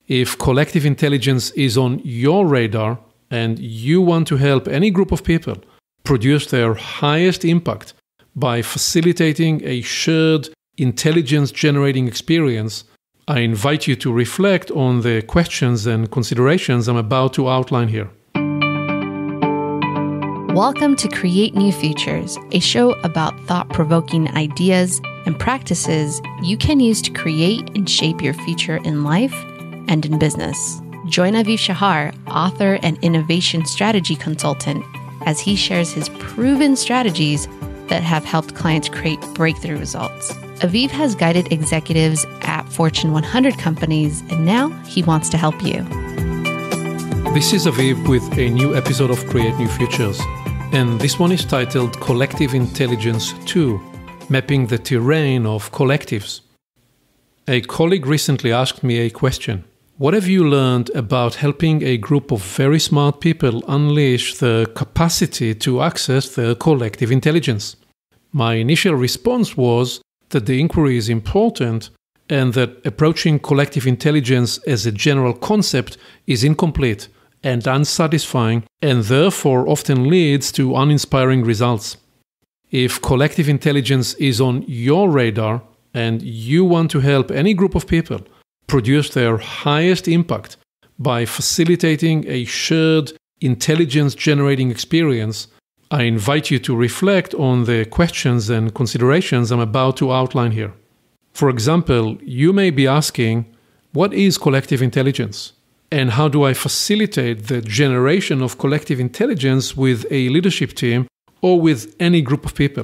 If collective intelligence is on your radar and you want to help any group of people produce their highest impact by facilitating a shared intelligence-generating experience, I invite you to reflect on the questions and considerations I'm about to outline here. Welcome to Create New Futures, a show about thought-provoking ideas and practices you can use to create and shape your future in life and in business. Join Aviv Shahar, author and innovation strategy consultant, as he shares his proven strategies that have helped clients create breakthrough results. Aviv has guided executives at Fortune 100 companies, and now he wants to help you. This is Aviv with a new episode of Create New Futures, and this one is titled Collective Intelligence 2, Mapping the Terrain of Collectives. A colleague recently asked me a question. What have you learned about helping a group of very smart people unleash the capacity to access their collective intelligence? My initial response was that the inquiry is important and that approaching collective intelligence as a general concept is incomplete and unsatisfying and therefore often leads to uninspiring results. If collective intelligence is on your radar and you want to help any group of people produce their highest impact by facilitating a shared intelligence-generating experience, I invite you to reflect on the questions and considerations I'm about to outline here. For example, you may be asking, what is collective intelligence? And how do I facilitate the generation of collective intelligence with a leadership team or with any group of people?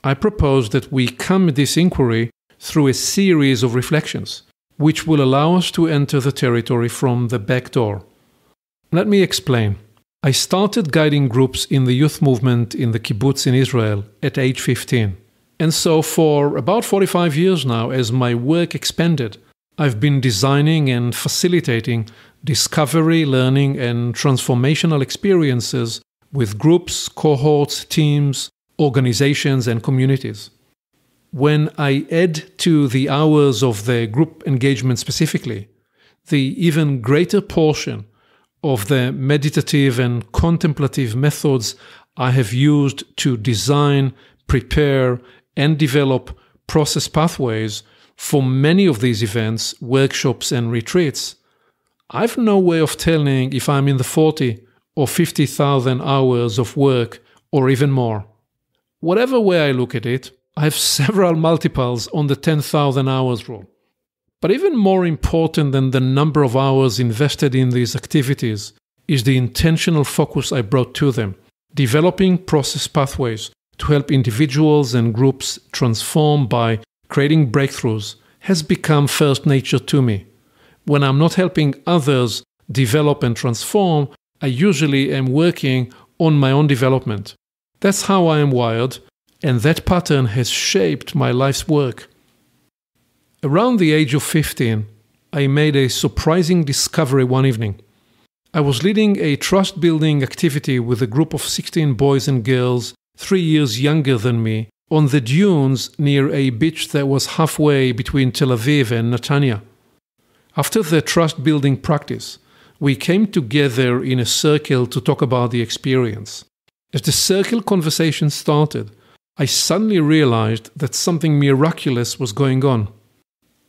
I propose that we come at this inquiry through a series of reflections, which will allow us to enter the territory from the back door. Let me explain. I started guiding groups in the youth movement in the kibbutz in Israel at age 15. And so for about 45 years now, as my work expanded, I've been designing and facilitating discovery, learning, and transformational experiences with groups, cohorts, teams, organizations, and communities. When I add to the hours of the group engagement specifically, the even greater portion of the meditative and contemplative methods I have used to design, prepare, and develop process pathways for many of these events, workshops, and retreats, I've no way of telling if I'm in the 40 or 50,000 hours of work or even more. Whatever way I look at it, I have several multiples on the 10,000 hours rule. But even more important than the number of hours invested in these activities is the intentional focus I brought to them, developing process pathways to help individuals and groups transform by creating breakthroughs has become first nature to me. When I'm not helping others develop and transform, I usually am working on my own development. That's how I am wired, and that pattern has shaped my life's work. Around the age of 15, I made a surprising discovery one evening. I was leading a trust-building activity with a group of 16 boys and girls 3 years younger than me on the dunes near a beach that was halfway between Tel Aviv and Netanya. After the trust-building practice, we came together in a circle to talk about the experience. As the circle conversation started, I suddenly realized that something miraculous was going on.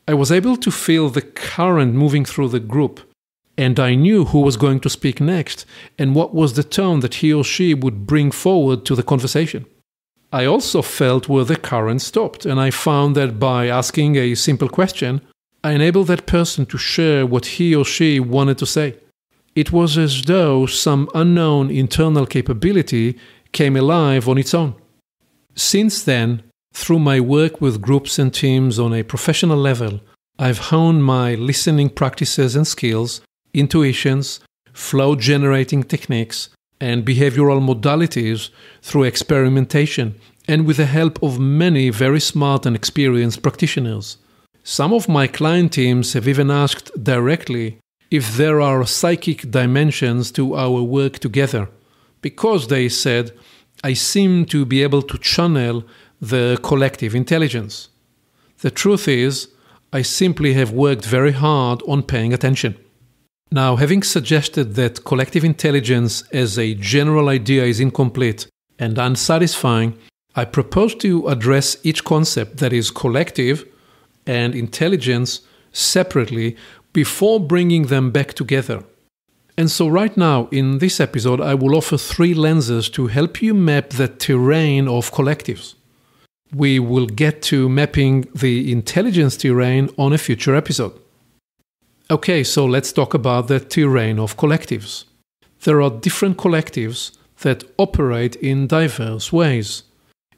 I was able to feel the current moving through the group, and I knew who was going to speak next and what was the tone that he or she would bring forward to the conversation. I also felt where the current stopped, and I found that by asking a simple question, I enabled that person to share what he or she wanted to say. It was as though some unknown internal capability came alive on its own. Since then, through my work with groups and teams on a professional level, I've honed my listening practices and skills, intuitions, flow-generating techniques, and behavioral modalities through experimentation and with the help of many very smart and experienced practitioners. Some of my client teams have even asked directly if there are psychic dimensions to our work together, because they said, I seem to be able to channel the collective intelligence. The truth is, I simply have worked very hard on paying attention. Now, having suggested that collective intelligence as a general idea is incomplete and unsatisfying, I propose to address each concept, that is collective and intelligence, separately before bringing them back together. And so right now, in this episode, I will offer 3 lenses to help you map the terrain of collectives. We will get to mapping the intelligence terrain on a future episode. Okay, so let's talk about the terrain of collectives. There are different collectives that operate in diverse ways.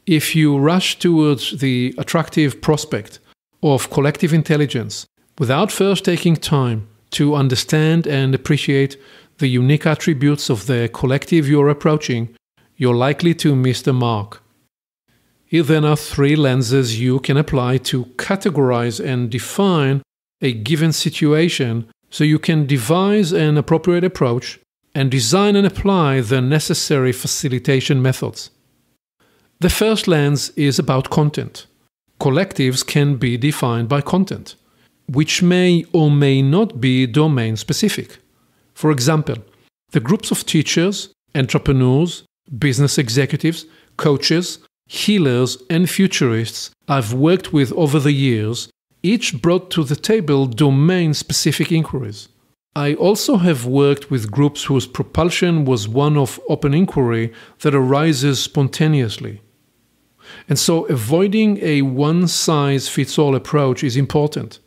If you rush towards the attractive prospect of collective intelligence without first taking time to understand and appreciate the unique attributes of the collective you're approaching, you're likely to miss the mark. Here then are 3 lenses you can apply to categorize and define a given situation so you can devise an appropriate approach and design and apply the necessary facilitation methods. The first lens is about content. Collectives can be defined by content, which may or may not be domain-specific. For example, the groups of teachers, entrepreneurs, business executives, coaches, healers, and futurists I've worked with over the years each brought to the table domain-specific inquiries. I also have worked with groups whose propulsion was one of open inquiry that arises spontaneously. And so avoiding a one-size-fits-all approach is important.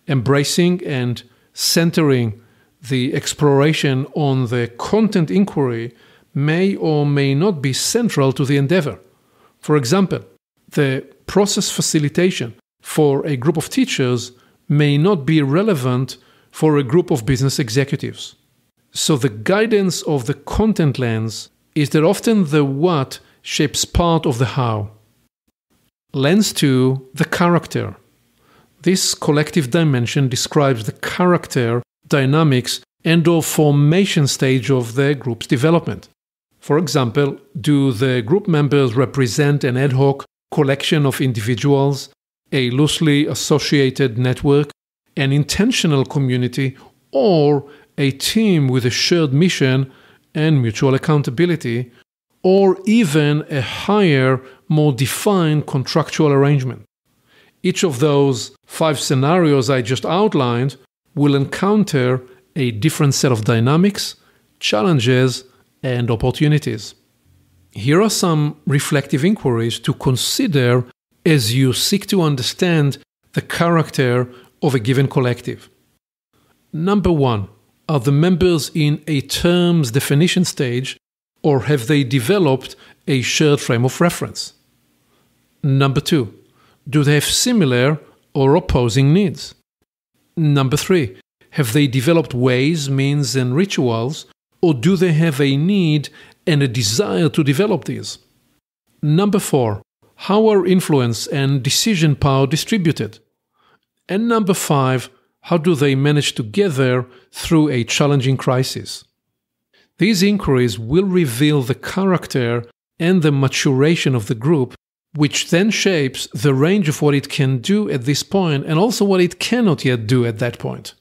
Embracing and centering the exploration on the content inquiry may or may not be central to the endeavor. For example, the process facilitation for a group of teachers may not be relevant for a group of business executives. So the guidance of the content lens is that often the what shapes part of the how. Lens 2, the character. This collective dimension describes the character, dynamics, and/or formation stage of the group's development. For example, do the group members represent an ad hoc collection of individuals, a loosely associated network, an intentional community, or a team with a shared mission and mutual accountability, or even a higher, more defined contractual arrangement? Each of those 5 scenarios I just outlined will encounter a different set of dynamics, challenges, and opportunities. Here are some reflective inquiries to consider as you seek to understand the character of a given collective. Number 1, are the members in a terms definition stage, or have they developed a shared frame of reference? Number 2, do they have similar or opposing needs? Number 3, have they developed ways, means, and rituals, or do they have a need and a desire to develop these? Number 4, how are influence and decision power distributed? And number 5, how do they manage together through a challenging crisis? These inquiries will reveal the character and the maturation of the group, which then shapes the range of what it can do at this point and also what it cannot yet do at that point.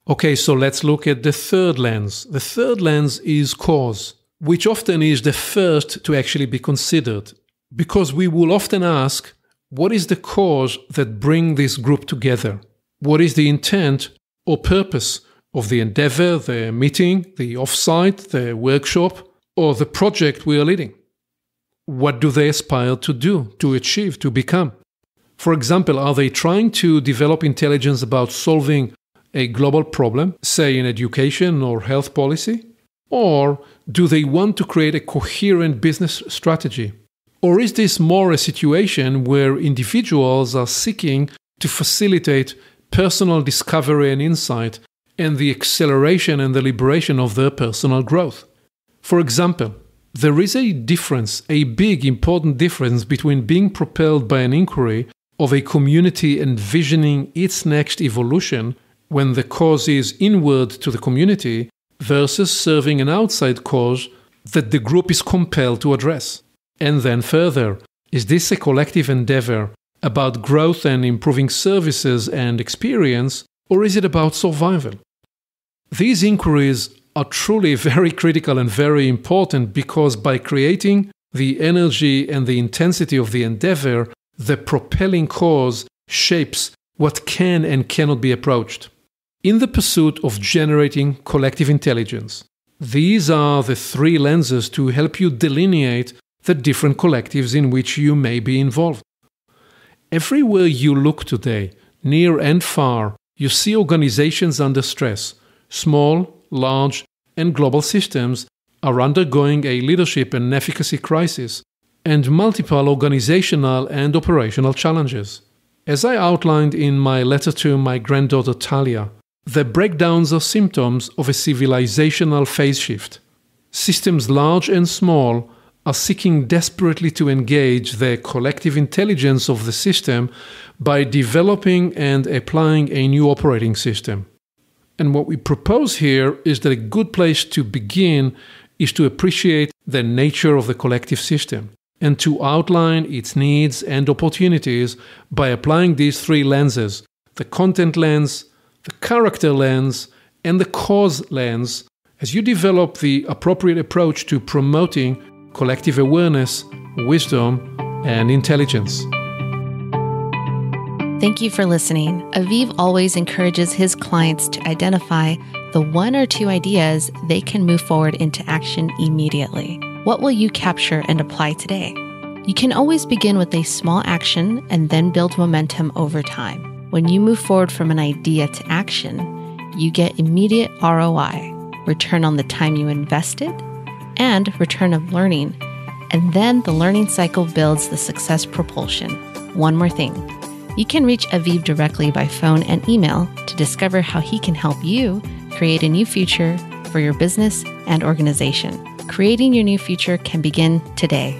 Okay, so let's look at the third lens. The third lens is cause, which often is the first to actually be considered, because we will often ask, what is the cause that brings this group together? What is the intent or purpose of the endeavor, the meeting, the offsite, the workshop, or the project we are leading? What do they aspire to do, to achieve, to become? For example, are they trying to develop intelligence about solving a global problem, say in education or health policy? Or do they want to create a coherent business strategy? Or is this more a situation where individuals are seeking to facilitate personal discovery and insight and the acceleration and the liberation of their personal growth? For example, there is a difference, a big important difference between being propelled by an inquiry of a community envisioning its next evolution when the cause is inward to the community versus serving an outside cause that the group is compelled to address. And then further, is this a collective endeavor about growth and improving services and experience, or is it about survival? These inquiries are truly very critical and very important because by creating the energy and the intensity of the endeavor, the propelling cause shapes what can and cannot be approached. In the pursuit of generating collective intelligence, these are the three lenses to help you delineate the different collectives in which you may be involved. Everywhere you look today, near and far, you see organizations under stress. Small, large, and global systems are undergoing a leadership and efficacy crisis, and multiple organizational and operational challenges. As I outlined in my letter to my granddaughter Talia, the breakdowns are symptoms of a civilizational phase shift. Systems large and small are seeking desperately to engage the collective intelligence of the system by developing and applying a new operating system. And what we propose here is that a good place to begin is to appreciate the nature of the collective system and to outline its needs and opportunities by applying these three lenses: the content lens, the character lens, and the cause lens, as you develop the appropriate approach to promoting collective awareness, wisdom, and intelligence. Thank you for listening. Aviv always encourages his clients to identify the one or two ideas they can move forward into action immediately. What will you capture and apply today? You can always begin with a small action and then build momentum over time. When you move forward from an idea to action, you get immediate ROI, return on the time you invested, and return of learning. And then the learning cycle builds the success propulsion. One more thing. You can reach Aviv directly by phone and email to discover how he can help you create a new future for your business and organization. Creating your new future can begin today.